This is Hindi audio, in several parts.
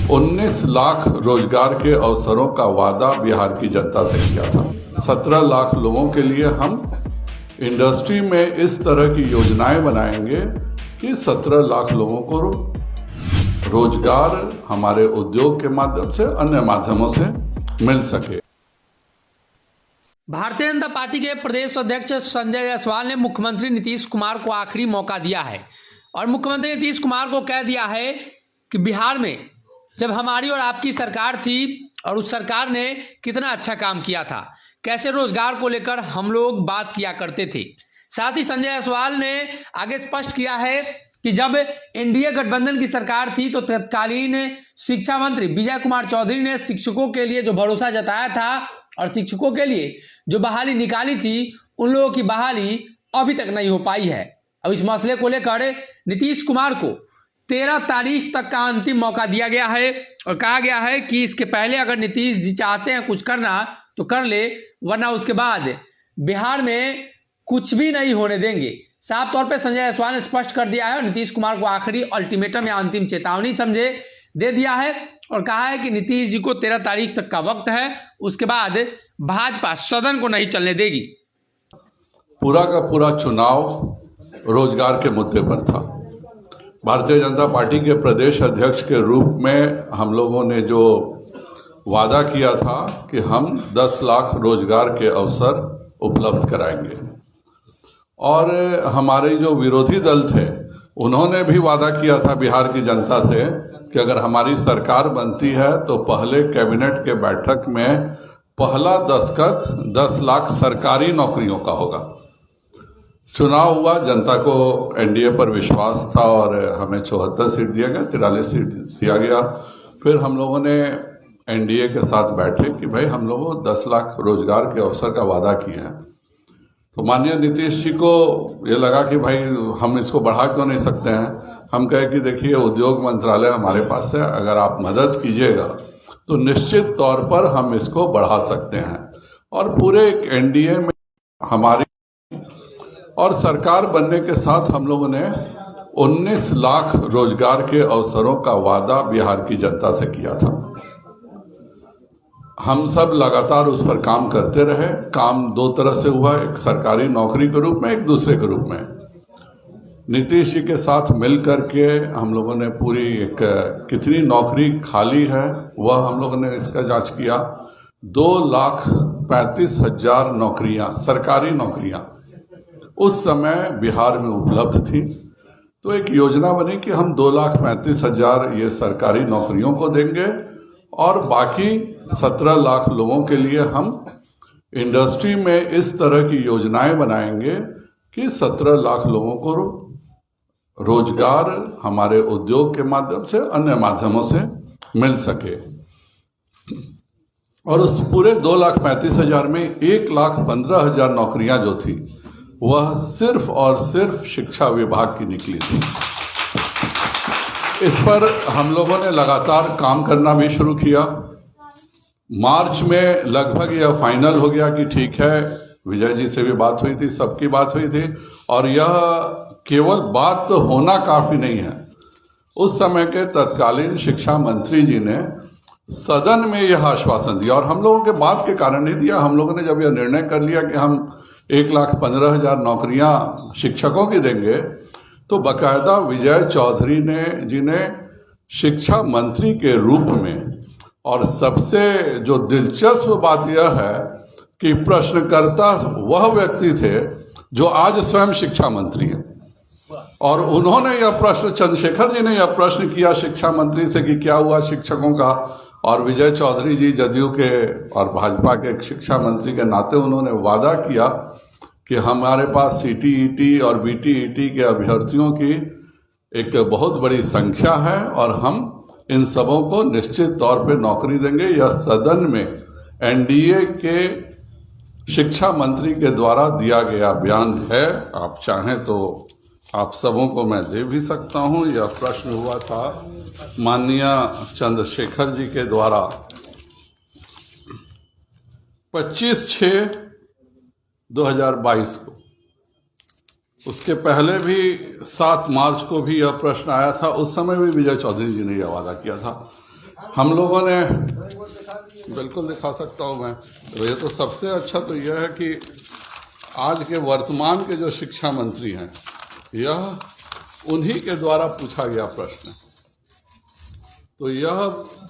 19 लाख रोजगार के अवसरों का वादा बिहार की जनता से किया था। 17 लाख लोगों के लिए हम इंडस्ट्री में इस तरह की योजनाएं बनाएंगे कि 17 लाख लोगों को रोजगार हमारे उद्योग के माध्यम से, अन्य माध्यमों से मिल सके। भारतीय जनता पार्टी के प्रदेश अध्यक्ष संजय जायसवाल ने मुख्यमंत्री नीतीश कुमार को आखिरी मौका दिया है और मुख्यमंत्री नीतीश कुमार को कह दिया है कि बिहार में जब हमारी और आपकी सरकार थी और उस सरकार ने कितना अच्छा काम किया था, कैसे रोजगार को लेकर हम लोग बात किया करते थे। साथ ही संजय जायसवाल ने आगे स्पष्ट किया है कि जब एनडीए गठबंधन की सरकार थी तो तत्कालीन शिक्षा मंत्री विजय कुमार चौधरी ने शिक्षकों के लिए जो भरोसा जताया था और शिक्षकों के लिए जो बहाली निकाली थी, उन लोगों की बहाली अभी तक नहीं हो पाई है। अब इस मसले को लेकर नीतीश कुमार को 13 तारीख तक का अंतिम मौका दिया गया है और कहा गया है कि इसके पहले अगर नीतीश जी चाहते हैं कुछ करना तो कर ले, वरना उसके बाद बिहार में कुछ भी नहीं होने देंगे। साफ तौर पे संजय जायसवाल ने स्पष्ट कर दिया है और नीतीश कुमार को आखिरी अल्टीमेटम या अंतिम चेतावनी समझे दे दिया है और कहा है कि नीतीश जी को 13 तारीख तक का वक्त है, उसके बाद भाजपा सदन को नहीं चलने देगी। पूरा का पूरा चुनाव रोजगार के मुद्दे पर था। भारतीय जनता पार्टी के प्रदेश अध्यक्ष के रूप में हम लोगों ने जो वादा किया था कि हम 10 लाख रोजगार के अवसर उपलब्ध कराएंगे, और हमारे जो विरोधी दल थे उन्होंने भी वादा किया था बिहार की जनता से कि अगर हमारी सरकार बनती है तो पहले कैबिनेट के बैठक में पहला दस्तखत 10 लाख सरकारी नौकरियों का होगा। चुनाव हुआ, जनता को एनडीए पर विश्वास था और हमें 74 सीट दिया गया, 43 सीट दिया गया। फिर हम लोगों ने एनडीए के साथ बैठे कि भाई हम लोगों 10 लाख रोजगार के अवसर का वादा किए हैं। तो माननीय नीतीश जी को ये लगा कि भाई हम इसको बढ़ा क्यों नहीं सकते हैं। हम कहे कि देखिए उद्योग मंत्रालय हमारे पास है, अगर आप मदद कीजिएगा तो निश्चित तौर पर हम इसको बढ़ा सकते हैं। और पूरे एनडीए में हमारी और सरकार बनने के साथ हम लोगों ने 19 लाख रोजगार के अवसरों का वादा बिहार की जनता से किया था। हम सब लगातार उस पर काम करते रहे। काम दो तरह से हुआ, एक सरकारी नौकरी के रूप में, एक दूसरे के रूप में। नीतीश जी के साथ मिल करके हम लोगों ने पूरी एक कितनी नौकरी खाली है वह हम लोगों ने इसका जांच किया। 2,35,000 नौकरियां, सरकारी नौकरियां उस समय बिहार में उपलब्ध थी। तो एक योजना बनी कि हम 2,35,000 ये सरकारी नौकरियों को देंगे और बाकी 17 लाख लोगों के लिए हम इंडस्ट्री में इस तरह की योजनाएं बनाएंगे कि 17 लाख लोगों को रोजगार हमारे उद्योग के माध्यम से, अन्य माध्यमों से मिल सके। और उस पूरे 2,35,000 में 1,15,000 नौकरियां जो थी वह सिर्फ और सिर्फ शिक्षा विभाग की निकली थी। इस पर हम लोगों ने लगातार काम करना भी शुरू किया। मार्च में लगभग यह फाइनल हो गया कि ठीक है, विजय जी से भी बात हुई थी, सबकी बात हुई थी, और यह केवल बात तो होना काफी नहीं है। उस समय के तत्कालीन शिक्षा मंत्री जी ने सदन में यह आश्वासन दिया, और हम लोगों के बात के कारण नहीं दिया। हम लोगों ने जब यह निर्णय कर लिया कि हम 1,15,000 नौकरियां शिक्षकों की देंगे, तो बकायदा विजय चौधरी जी ने शिक्षा मंत्री के रूप में, और सबसे जो दिलचस्प बात यह है कि प्रश्नकर्ता वह व्यक्ति थे जो आज स्वयं शिक्षा मंत्री हैं, और उन्होंने यह प्रश्न, चंद्रशेखर जी ने यह प्रश्न किया शिक्षा मंत्री से कि क्या हुआ शिक्षकों का, और विजय चौधरी जी जदयू के और भाजपा के शिक्षा मंत्री के नाते उन्होंने वादा किया कि हमारे पास सीटीईटी और बीटीईटी के अभ्यर्थियों की एक बहुत बड़ी संख्या है और हम इन सबों को निश्चित तौर पे नौकरी देंगे। यह सदन में एनडीए के शिक्षा मंत्री के द्वारा दिया गया बयान है। आप चाहें तो आप सबों को मैं दे भी सकता हूं। यह प्रश्न हुआ था माननीय चंद्रशेखर जी के द्वारा 25/6/2022 को। उसके पहले भी 7 मार्च को भी यह प्रश्न आया था। उस समय भी विजय चौधरी जी ने यह वादा किया था। हम लोगों ने बिल्कुल दिखा सकता हूँ मैं, तो ये तो सबसे अच्छा तो यह है कि आज के वर्तमान के जो शिक्षा मंत्री हैं, यह उन्हीं के द्वारा पूछा गया प्रश्न। तो यह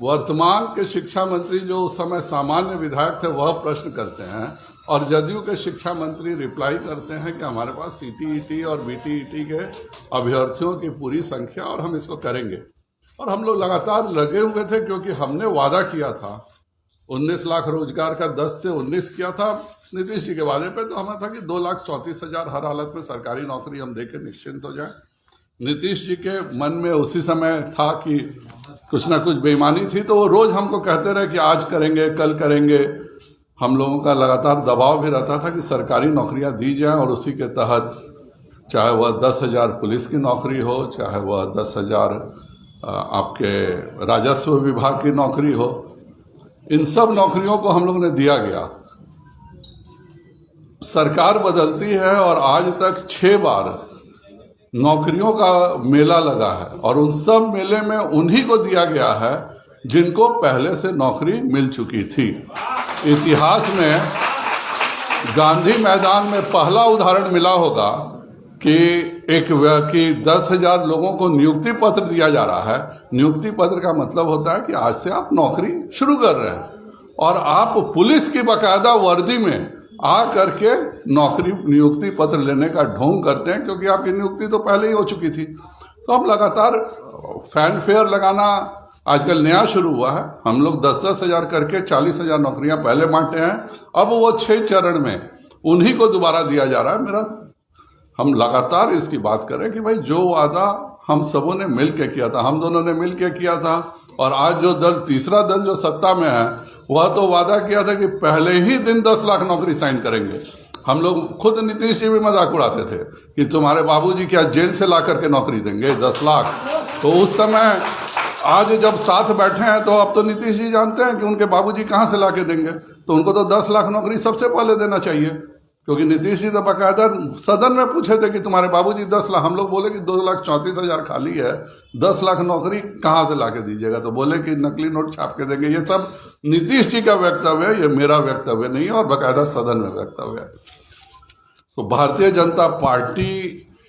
वर्तमान के शिक्षा मंत्री जो उस समय सामान्य विधायक थे वह प्रश्न करते हैं, और जदयू के शिक्षा मंत्री रिप्लाई करते हैं कि हमारे पास सीटीईटी और बीटीईटी के अभ्यर्थियों की पूरी संख्या और हम इसको करेंगे। और हम लोग लगातार लगे हुए थे, क्योंकि हमने वादा किया था 19 लाख रोजगार का, 10 से 19 किया था नीतीश जी के वादे पे। तो हमें था कि 2,34,000 हर हालत में सरकारी नौकरी हम देके निश्चिंत हो जाए। नीतीश जी के मन में उसी समय था कि कुछ ना कुछ बेईमानी थी, तो वो रोज हमको कहते रहे कि आज करेंगे, कल करेंगे। हम लोगों का लगातार दबाव भी रहता था कि सरकारी नौकरियां दी जाएं, और उसी के तहत चाहे वह 10,000 पुलिस की नौकरी हो, चाहे वह 10,000 आपके राजस्व विभाग की नौकरी हो, इन सब नौकरियों को हम लोगों ने दिया गया। सरकार बदलती है और आज तक 6 बार नौकरियों का मेला लगा है, और उन सब मेले में उन्हीं को दिया गया है जिनको पहले से नौकरी मिल चुकी थी। इतिहास में गांधी मैदान में पहला उदाहरण मिला होगा कि 10,000 लोगों को नियुक्ति पत्र दिया जा रहा है। नियुक्ति पत्र का मतलब होता है कि आज से आप नौकरी शुरू कर रहे हैं, और आप पुलिस की बाकायदा वर्दी में आ करके नौकरी नियुक्ति पत्र लेने का ढोंग करते हैं, क्योंकि आपकी नियुक्ति तो पहले ही हो चुकी थी। तो हम लगातार फैन फेयर लगाना आजकल नया शुरू हुआ है। हम लोग 10-10 हजार करके 40,000 नौकरियां पहले बांटे हैं, अब वो 6 चरण में उन्हीं को दोबारा दिया जा रहा है। हम लगातार इसकी बात करें कि भाई जो वादा हम सबों ने मिल के किया था, हम दोनों ने मिल के किया था, और आज जो दल, तीसरा दल जो सत्ता में है, वह तो वादा किया था कि पहले ही दिन 10 लाख नौकरी साइन करेंगे। हम लोग खुद नीतीश जी भी मजाक उड़ाते थे कि तुम्हारे बाबूजी क्या जेल से ला करके नौकरी देंगे 10 लाख। तो उस समय आज जब साथ बैठे हैं, तो अब तो नीतीश जी जानते हैं कि उनके बाबूजी कहाँ से ला के देंगे, तो उनको तो 10 लाख नौकरी सबसे पहले देना चाहिए, क्योंकि नीतीश जी तो बाकायदा सदन में पूछे थे कि तुम्हारे बाबूजी 10 लाख, हम लोग बोले कि 2,34,000 खाली है, 10 लाख नौकरी कहाँ से ला के दीजिएगा, तो बोले कि नकली नोट छाप के देंगे। ये सब नीतीश जी का वक्तव्य है, ये मेरा वक्तव्य नहीं है, और बाकायदा सदन में वक्तव्य है। तो भारतीय जनता पार्टी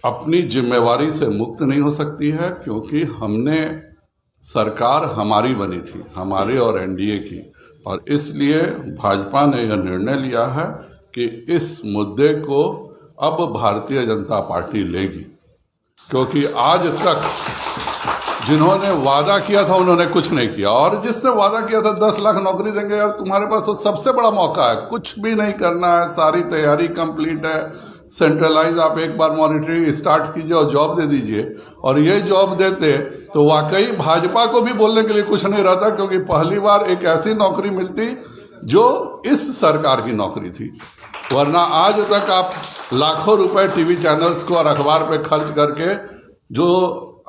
अपनी जिम्मेवारी से मुक्त नहीं हो सकती है, क्योंकि हमने सरकार हमारी बनी थी, हमारे और एनडीए की, और इसलिए भाजपा ने यह निर्णय लिया है कि इस मुद्दे को अब भारतीय जनता पार्टी लेगी, क्योंकि आज तक जिन्होंने वादा किया था उन्होंने कुछ नहीं किया। और जिसने वादा किया था 10 लाख नौकरी देंगे, यार तुम्हारे पास तो सबसे बड़ा मौका है, कुछ भी नहीं करना है, सारी तैयारी कंप्लीट है, सेंट्रलाइज आप एक बार मॉनिटरिंग स्टार्ट कीजिए और जॉब दे दीजिए। और ये जॉब देते तो वाकई भाजपा को भी बोलने के लिए कुछ नहीं रहता, क्योंकि पहली बार एक ऐसी नौकरी मिलती जो इस सरकार की नौकरी थी। वरना आज तक आप लाखों रुपए टीवी चैनल्स को और अखबार पे खर्च करके जो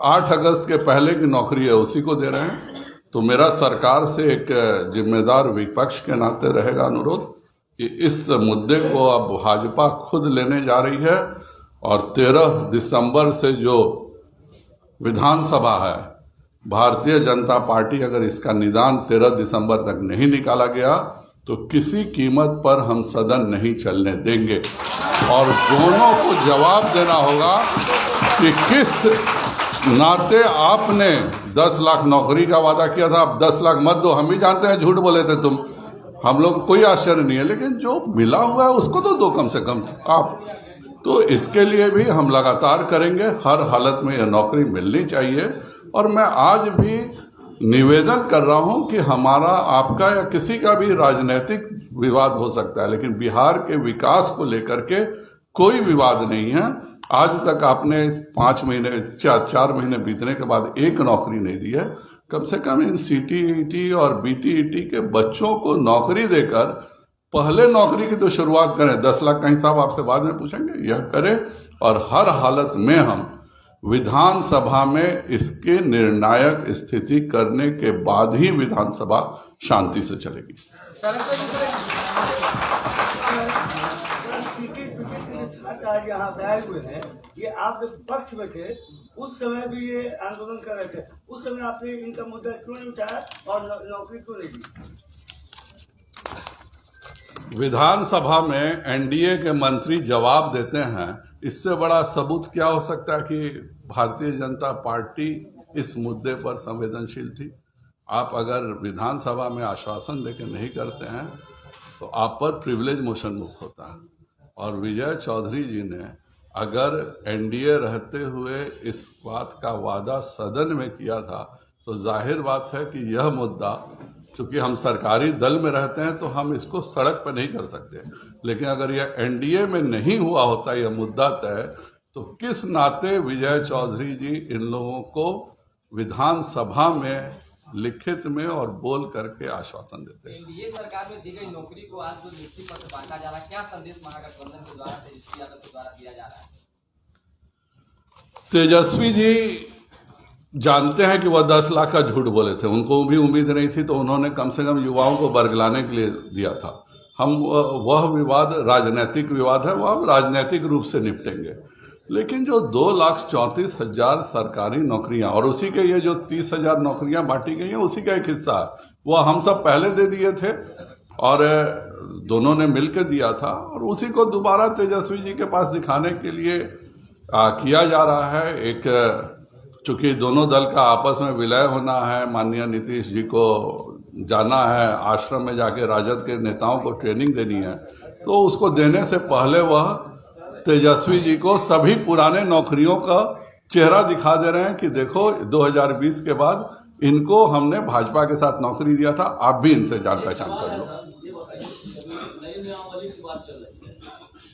8 अगस्त के पहले की नौकरी है उसी को दे रहे हैं। तो मेरा सरकार से एक जिम्मेदार विपक्ष के नाते रहेगा अनुरोध कि इस मुद्दे को अब भाजपा खुद लेने जा रही है, और 13 दिसंबर से जो विधानसभा है, भारतीय जनता पार्टी अगर इसका निदान 13 दिसंबर तक नहीं निकाला गया तो किसी कीमत पर हम सदन नहीं चलने देंगे, और दोनों को जवाब देना होगा कि किस नाते आपने 10 लाख नौकरी का वादा किया था, अब 10 लाख मत दो। हम भी जानते हैं झूठ बोले थे तुम, हम लोग कोई आश्चर्य नहीं है, लेकिन जो मिला हुआ है उसको तो दो कम से कम आप। तो इसके लिए भी हम लगातार करेंगे, हर हालत में यह नौकरी मिलनी चाहिए। और मैं आज भी निवेदन कर रहा हूं कि हमारा, आपका या किसी का भी राजनीतिक विवाद हो सकता है, लेकिन बिहार के विकास को लेकर के कोई विवाद नहीं है। आज तक आपने 4 महीने बीतने के बाद एक नौकरी नहीं दी है। कम से कम इन सीटीईटी और बीटीईटी के बच्चों को नौकरी देकर पहले नौकरी की तो शुरुआत करें। 10 लाख का हिसाब आपसे बाद में पूछेंगे, यह करें, और हर हालत में हम विधानसभा में इसके निर्णायक स्थिति करने के बाद ही विधानसभा शांति से चलेगी। साहब यहाँ पे आए हुए हैं, ये आप जब पक्ष में थे उस समय भी ये आंदोलन कर रहे थे, उस समय आपने इनका मुद्दा क्यों नहीं उठाया और नौकरी क्यों नहीं दी? विधानसभा में एनडीए के मंत्री जवाब देते हैं, इससे बड़ा सबूत क्या हो सकता है कि भारतीय जनता पार्टी इस मुद्दे पर संवेदनशील थी। आप अगर विधानसभा में आश्वासन देकर नहीं करते हैं तो आप पर प्रिविलेज मोशन मुक्त होता है। और विजय चौधरी जी ने अगर एनडीए रहते हुए इस बात का वादा सदन में किया था तो जाहिर बात है कि यह मुद्दा, चूंकि हम सरकारी दल में रहते हैं तो हम इसको सड़क पर नहीं कर सकते, लेकिन अगर यह एनडीए में नहीं हुआ होता यह मुद्दा तय, तो किस नाते विजय चौधरी जी इन लोगों को विधानसभा में लिखित में और बोल करके आश्वासन देते हैं। एनडीए सरकार में दी गई नौकरी को आज जो नियुक्ति पत्र बांटा जा रहा है, क्या संदेश महागठबंधन के द्वारा तेजस्वी यादव के द्वारा दिया जा रहा है? तेजस्वी जी जानते हैं कि वह 10 लाख का झूठ बोले थे, उनको भी उम्मीद नहीं थी, तो उन्होंने कम से कम युवाओं को बरगलाने के लिए दिया था। हम वह विवाद राजनीतिक विवाद है, वह हम राजनीतिक रूप से निपटेंगे। लेकिन जो 2,34,000 सरकारी नौकरियां और उसी के ये जो 30,000 नौकरियां बांटी गई हैं उसी का एक हिस्सा है, वह हम सब पहले दे दिए थे और दोनों ने मिलकर दिया था, और उसी को दोबारा तेजस्वी जी के पास दिखाने के लिए किया जा रहा है। एक चूंकि दोनों दल का आपस में विलय होना है, माननीय नीतीश जी को जाना है आश्रम में जाके राजद के नेताओं को ट्रेनिंग देनी है, तो उसको देने से पहले वह तेजस्वी जी को सभी पुराने नौकरियों का चेहरा दिखा दे रहे हैं कि देखो 2020 के बाद इनको हमने भाजपा के साथ नौकरी दिया था, आप भी इनसे जान पहचान कर लो। नई नियमावली की बात चल रही है,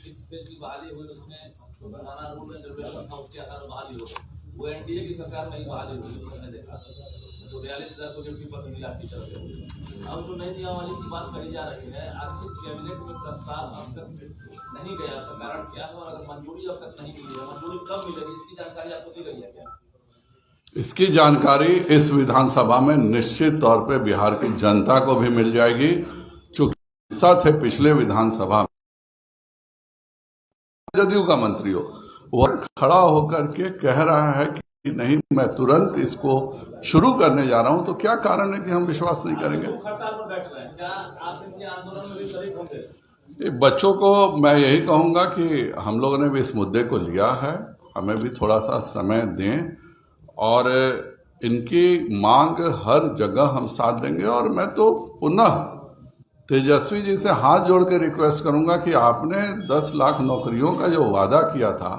इस पेज की बहाली हुई, उसमें पुराना रूल में निर्देशन था, उसके आधार पर बहाली हो गई। वो एनडीए की सरकार में ही बहाली हुई, उसने देखा तो 42,000 को नियुक्ति पत्र मिला टीचर को। अब जो नई नियमावली की बात कही जा रही है, आखिर कैबिनेट में प्रस्ताव अब तक नहीं गया, उसका कारण क्या है? और अगर मंजूरी अब तक नहीं मिली है, मंजूरी कब मिलेगी, इसकी जानकारी आपको दी गई है क्या? इसकी जानकारी इस विधानसभा में निश्चित तौर पे बिहार की जनता को भी मिल जाएगी। चूंकि हिस्सा थे पिछले विधानसभा में, जदयू का मंत्री हो, वह खड़ा होकर के कह रहा है कि नहीं मैं तुरंत इसको शुरू करने जा रहा हूं, तो क्या कारण है कि हम विश्वास नहीं करेंगे? बच्चों को मैं यही कहूंगा कि हम लोगों ने भी इस मुद्दे को लिया है, हमें भी थोड़ा सा समय दें और इनकी मांग हर जगह हम साथ देंगे। और मैं तो पुनः तेजस्वी जी से हाथ जोड़ के रिक्वेस्ट करूंगा कि आपने 10 लाख नौकरियों का जो वादा किया था,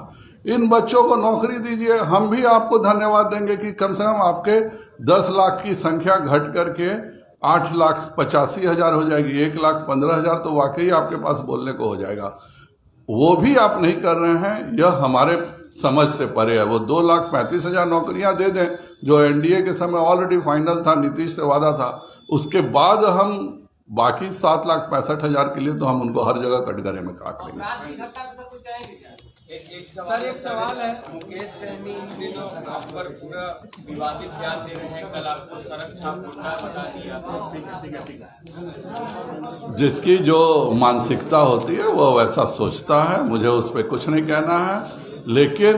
इन बच्चों को नौकरी दीजिए। हम भी आपको धन्यवाद देंगे कि कम से कम आपके 10 लाख की संख्या घट करके 8,85,000 हो जाएगी, 1,15,000 तो वाकई आपके पास बोलने को हो जाएगा। वो भी आप नहीं कर रहे हैं, यह हमारे समझ से परे है। वो 2,35,000 नौकरियां दे दें जो एनडीए के समय ऑलरेडी फाइनल था, नीतीश से वादा था, उसके बाद हम बाकी 7,65,000 के लिए तो हम उनको हर जगह कटघरे में काट लेंगे। सर एक सवाल है, मुकेश सहनी इन दिनों आप पर पूरा विवादित बयान दे रहे हैं, कल आपको सड़क छाप गुंडा बता दिया। जिसकी जो मानसिकता होती है वो वैसा सोचता है, मुझे उस पर कुछ नहीं कहना है। लेकिन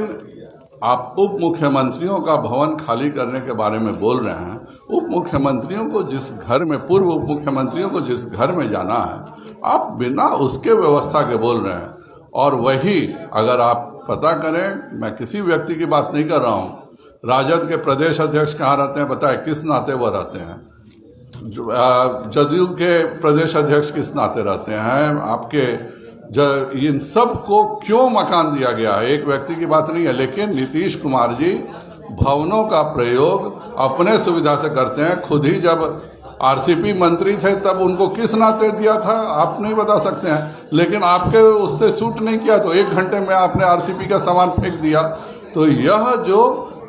आप उप मुख्यमंत्रियों का भवन खाली करने के बारे में बोल रहे हैं। उप मुख्यमंत्रियों को जिस घर में, पूर्व उप मुख्यमंत्रियों को जिस घर में जाना है, आप बिना उसके व्यवस्था के बोल रहे हैं। और वही अगर आप पता करें, मैं किसी व्यक्ति की बात नहीं कर रहा हूं, राजद के प्रदेश अध्यक्ष कहाँ रहते हैं बताए, किस नाते वो रहते हैं? जदयू के प्रदेश अध्यक्ष किस नाते रहते हैं? आपके इन सब को क्यों मकान दिया गया है? एक व्यक्ति की बात नहीं है। लेकिन नीतीश कुमार जी भवनों का प्रयोग अपने सुविधा से करते हैं। खुद ही जब आरसीपी मंत्री थे तब उनको किस नाते दिया था आप नहीं बता सकते हैं, लेकिन आपके उससे सूट नहीं किया तो 1 घंटे में आपने आरसीपी का सामान फेंक दिया। तो यह जो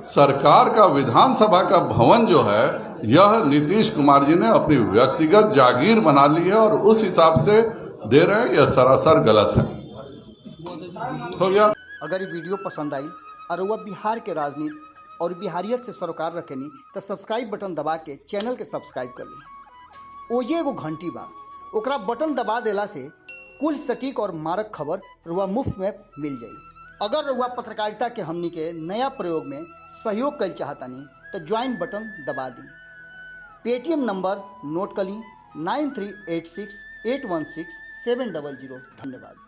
सरकार का विधानसभा का भवन जो है, यह नीतीश कुमार जी ने अपनी व्यक्तिगत जागीर बना ली है और उस हिसाब से दे रहे हैं। यह सरासर गलत है। हो गया। अगर ये वीडियो पसंद आई और वह बिहार के राजनीति और बिहारियत से सरोकार रखेनी तो सब्सक्राइब बटन दबा के चैनल के सब्सक्राइब कर ली। ओजे एगो घंटी बा, ओकरा बटन दबा देला से कुल सटीक और मारक खबर रुआ मुफ्त में मिल जाई। अगर रुआ पत्रकारिता के हमनी के नया प्रयोग में सहयोग कर चाहतानी तो ज्वाइन बटन दबा दी। पेटीएम नंबर नोट कर ली 9386816700। धन्यवाद।